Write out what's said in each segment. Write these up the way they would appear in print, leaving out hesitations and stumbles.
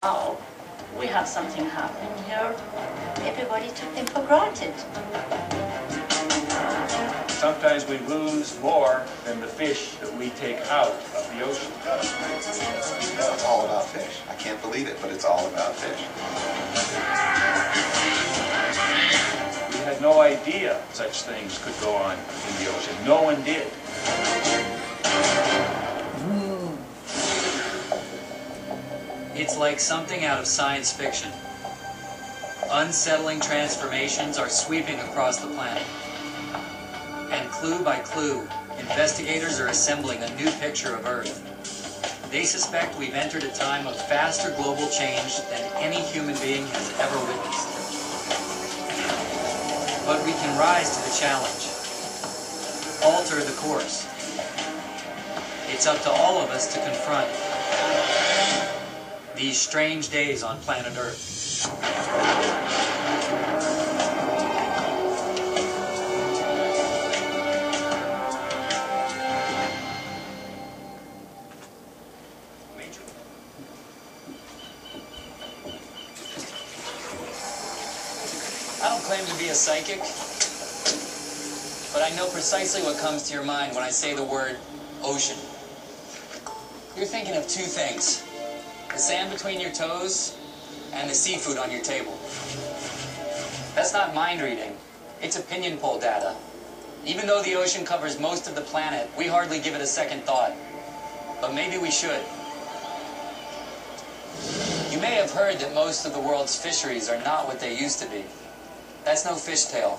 Oh, we have something happening here. Everybody took them for granted. Sometimes we lose more than the fish that we take out of the ocean. It's all about fish. I can't believe it, but it's all about fish. We had no idea such things could go on in the ocean. No one did. It's like something out of science fiction. Unsettling transformations are sweeping across the planet. And clue by clue, investigators are assembling a new picture of Earth. They suspect we've entered a time of faster global change than any human being has ever witnessed. But we can rise to the challenge. Alter the course. It's up to all of us to confront these strange days on planet Earth. I don't claim to be a psychic, but I know precisely what comes to your mind when I say the word ocean. You're thinking of two things: the sand between your toes and the seafood on your table. That's not mind reading, it's opinion poll data. Even though the ocean covers most of the planet, we hardly give it a second thought. But maybe we should. You may have heard that most of the world's fisheries are not what they used to be. That's no fishtail.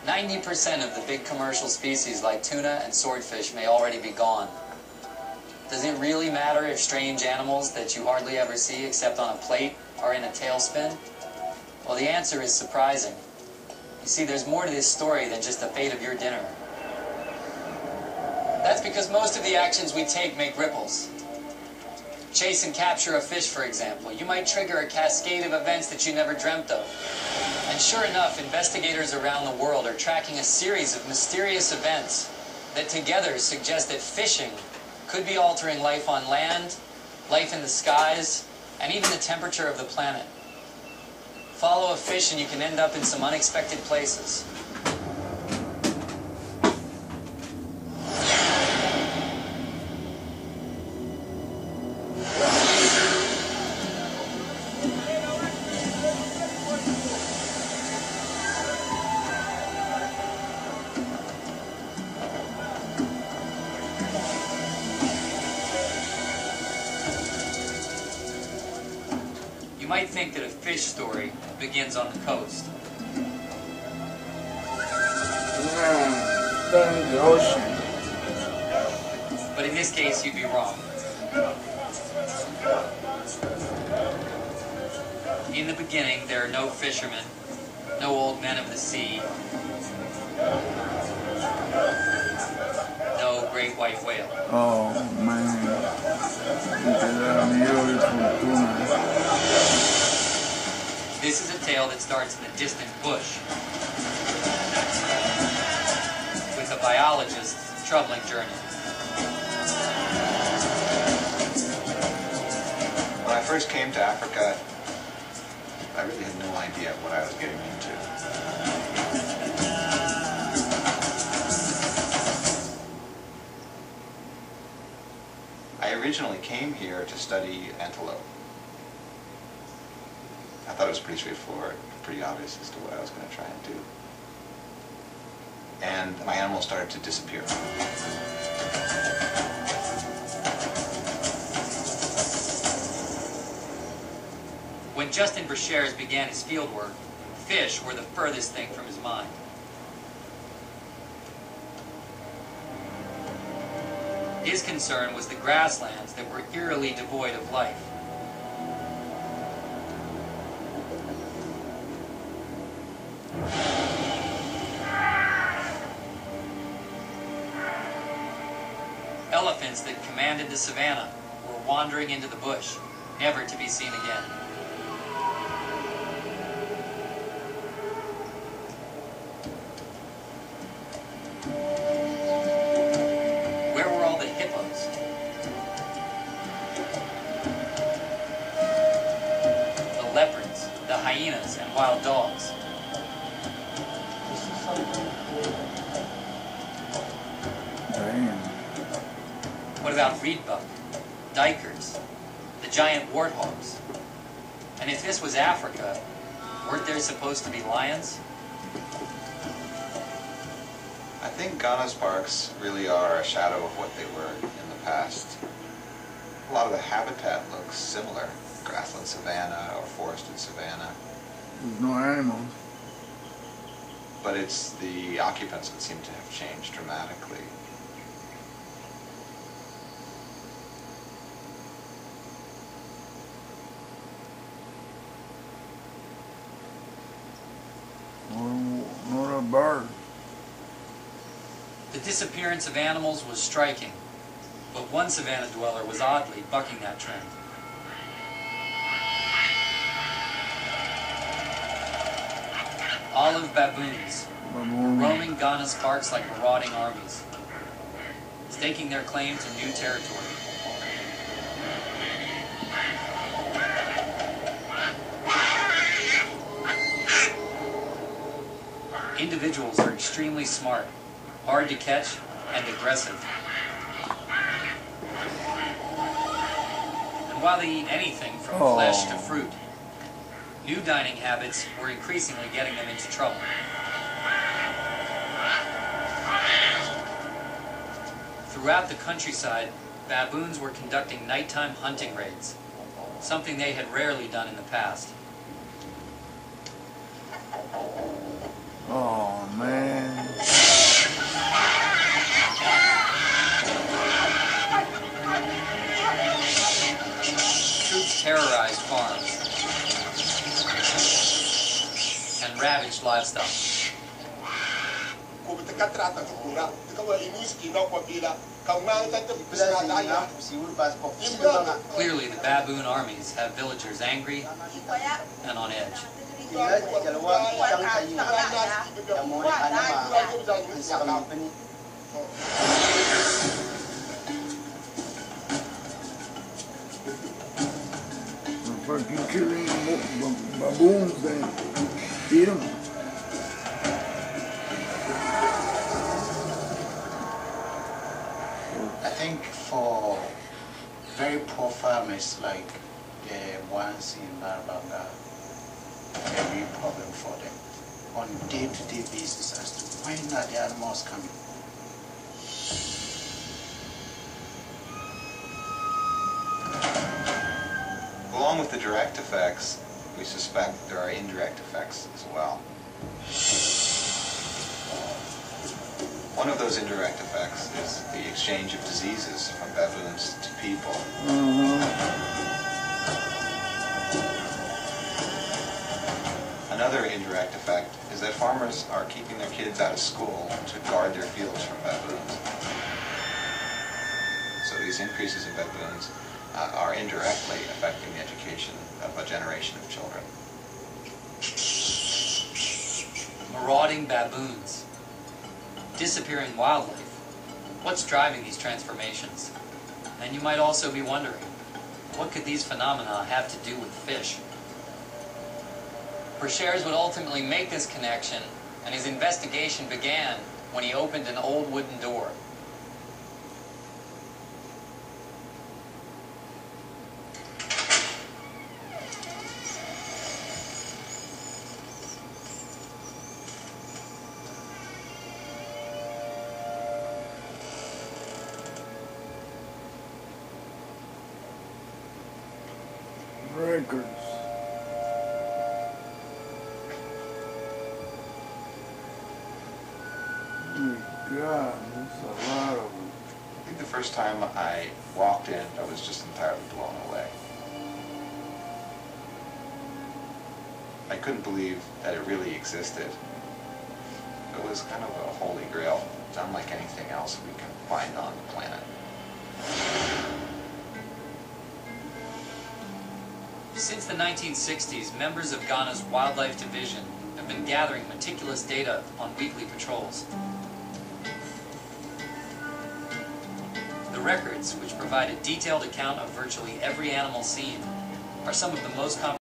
90% of the big commercial species like tuna and swordfish may already be gone. Does it really matter if strange animals that you hardly ever see except on a plate are in a tailspin? Well, the answer is surprising. You see, there's more to this story than just the fate of your dinner. That's because most of the actions we take make ripples. Chase and capture a fish, for example. You might trigger a cascade of events that you never dreamt of. And sure enough, investigators around the world are tracking a series of mysterious events that together suggest that fishing could be altering life on land, life in the skies, and even the temperature of the planet. Follow a fish and you can end up in some unexpected places. You might think that a fish story begins on the coast. Then the ocean. But in this case, you'd be wrong. In the beginning, there are no fishermen, no old men of the sea, no great white whale. Oh man, it's a beautiful tuna. This is a tale that starts in the distant bush, with a biologist's troubling journey. When I first came to Africa, I really had no idea what I was getting into. I originally came here to study antelope. I thought it was pretty straightforward, pretty obvious as to what I was going to try and do. And my animals started to disappear. When Justin Brashears began his fieldwork, fish were the furthest thing from his mind. His concern was the grasslands that were eerily devoid of life. Elephants that commanded the savannah were wandering into the bush, never to be seen again. Where were all the hippos? leopards, the hyenas, and wild dogs. Damn. What about reedbuck, duikers, the giant warthogs? And if this was Africa, weren't there supposed to be lions? I think Ghana's parks really are a shadow of what they were in the past. A lot of the habitat looks similar. Grassland savanna or forested savanna. There's no animals. But it's the occupants that seem to have changed dramatically. Not a bird. The disappearance of animals was striking, but one savanna dweller was oddly bucking that trend. Olive baboons were roaming Ghana's parks like marauding armies, staking their claim to new territory. Individuals are extremely smart, hard to catch, and aggressive. And while they eat anything from flesh to fruit, new dining habits were increasingly getting them into trouble. Throughout the countryside, baboons were conducting nighttime hunting raids, something they had rarely done in the past. Oh, man. Troops terrorized farms and ravaged livestock. Clearly, the baboon armies have villagers angry and on edge. Fucking killing baboons and eat them. I think for very poor farmers like the ones in Marabanga, a real problem for them on day-to-day basis as to when are the animals coming. Along with the direct effects, we suspect there are indirect effects as well. One of those indirect effects is the exchange of diseases from baboons to people. Another indirect effect is that farmers are keeping their kids out of school to guard their fields from baboons. So these increases in baboons are indirectly affecting the education of a generation of children. Marauding baboons, disappearing wildlife. What's driving these transformations? And you might also be wondering, what could these phenomena have to do with fish? Brashears would ultimately make this connection, and his investigation began when he opened an old wooden door. Records. God, there's a lot of them. I think the first time I walked in, I was just entirely blown away. I couldn't believe that it really existed. It was kind of a holy grail. It's unlike anything else we can find on the planet. Since the 1960s, members of Ghana's Wildlife Division have been gathering meticulous data on weekly patrols. The records, which provide a detailed account of virtually every animal seen, are some of the most comprehensive